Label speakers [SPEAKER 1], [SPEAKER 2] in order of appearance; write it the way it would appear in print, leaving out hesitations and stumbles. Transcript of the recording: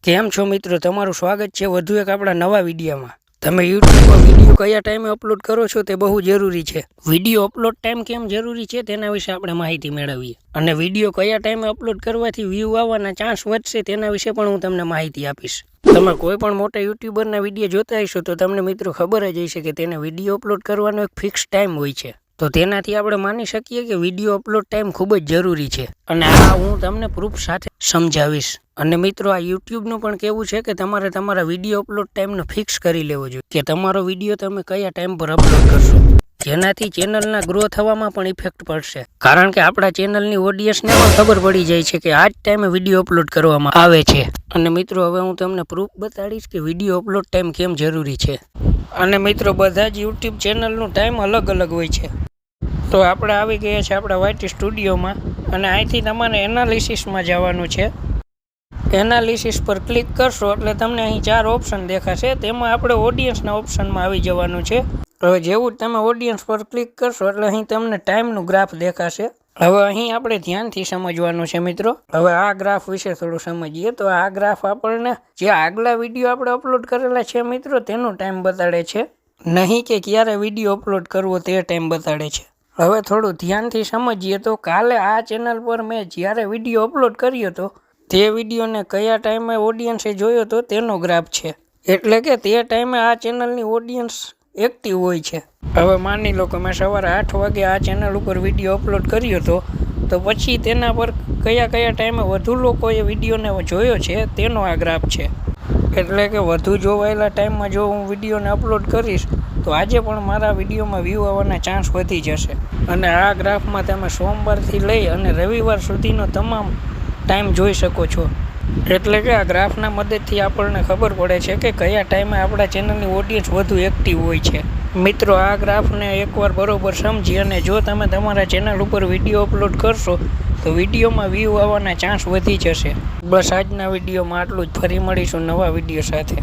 [SPEAKER 1] કેમ છો મિત્રો, તમારું સ્વાગત છે વધુ એક આપણા નવા વિડીયોમાં। તમે YouTube પર વિડીયો કયા ટાઈમે અપલોડ કરો છો તે બહુ જરૂરી છે। વિડીયો અપલોડ ટાઈમ કેમ જરૂરી છે તેના વિશે આપણે માહિતી મેળવીએ અને વિડીયો કયા ટાઈમે અપલોડ કરવાથી વ્યૂ આવવાના ચાન્સ વધશે તેના વિશે પણ હું તમને માહિતી આપીશ। તમે કોઈ પણ મોટા યુટ્યુબરના વિડીયો જોતા હશો તો તમને મિત્રો ખબર જ હશે કે તેને વિડીયો અપલોડ કરવાનો એક ફિક્સ ટાઈમ હોય છે। તો તેનાથી આપણે માની શકીએ કે વિડીયો અપલોડ ટાઈમ ખૂબ જ જરૂરી છે અને આ હું તમને પ્રૂફ સાથે સમજાવીશ। અને મિત્રો, આ યુટ્યુબનું પણ કહેવું છે કે તમારે તમારા વિડીયો અપલોડ ટાઈમનો ફિક્સ કરી લેવો જોઈએ કે તમારો વિડીયો તમે કયા ટાઈમ પર અપલોડ કરશો, જેનાથી ચેનલના ગ્રો થવામાં પણ ઇફેક્ટ પડશે। કારણ કે આપણા ચેનલની ઓડિયન્સને પણ ખબર પડી જાય છે કે આ જ ટાઈમે વિડીયો અપલોડ કરવામાં આવે છે। અને મિત્રો, હવે હું તમને પ્રૂફ બતાડીશ કે વિડીયો અપલોડ ટાઈમ કેમ જરૂરી છે। અને મિત્રો, બધા જ યુટ્યુબ ચેનલનું ટાઈમ અલગ અલગ હોય છે। તો આપણે આવી ગયા છે આપણા YT સ્ટુડિયોમાં અને અહીંથી તમારે એનાલિસિસમાં જવાનું છે। એનાલિસિસ પર ક્લિક કરશો એટલે તમને અહીં 4 ઓપ્શન દેખાશે, તેમાં આપણે ઓડિયન્સના ઓપ્શનમાં આવી જવાનું છે। હવે જેવું જ તમે ઓડિયન્સ પર ક્લિક કરશો એટલે અહીં તમને ટાઈમનું ગ્રાફ દેખાશે। હવે અહીં આપણે ધ્યાનથી સમજવાનું છે મિત્રો। હવે આ ગ્રાફ વિશે થોડું સમજીએ તો આ ગ્રાફ આપણને જે આગલા વિડીયો આપણે અપલોડ કરેલા છે મિત્રો તેનો ટાઈમ બતાડે છે, નહીં કે ક્યારે વિડીયો અપલોડ કરવો તે ટાઈમ બતાડે છે। હવે થોડું ધ્યાનથી સમજીએ તો કાલે આ ચેનલ પર મેં જ્યારે વિડીયો અપલોડ કર્યો હતો તે વિડીયોને કયા ટાઈમે ઓડિયન્સે જોયો હતો તેનો ગ્રાફ છે, એટલે કે તે ટાઈમે આ ચેનલની ઓડિયન્સ એક્ટિવ હોય છે। હવે માની લો કે મેં સવારે 8 વાગે આ ચેનલ ઉપર વિડીયો અપલોડ કર્યો હતો, તો પછી તેના પર કયા ટાઈમે વધુ લોકોએ વિડીયોને જોયો છે તેનો આ ગ્રાફ છે। એટલે કે વધુ જોવાયેલા ટાઈમમાં જો હું વિડીયોને અપલોડ કરીશ તો આજે પણ મારા વિડીયોમાં વ્યૂ આવવાના ચાન્સ વધી જશે। અને આ ગ્રાફમાં તમે સોમવારથી લઈ અને રવિવાર સુધીનો તમામ ટાઈમ જોઈ શકો છો। એટલે કે આ ગ્રાફના મદદથી આપણને ખબર પડે છે કે કયા ટાઈમે આપણા ચેનલની ઓડિયન્સ વધુ એક્ટિવ હોય છે। મિત્રો, આ ગ્રાફને એકવાર બરોબર સમજી અને જો તમે તમારા ચેનલ ઉપર વિડીયો અપલોડ કરશો તો વિડીયોમાં વ્યૂ આવવાના ચાન્સ વધી જશે। બસ આજના વિડીયોમાં આટલું જ, ફરી મળીશું નવા વિડીયો સાથે।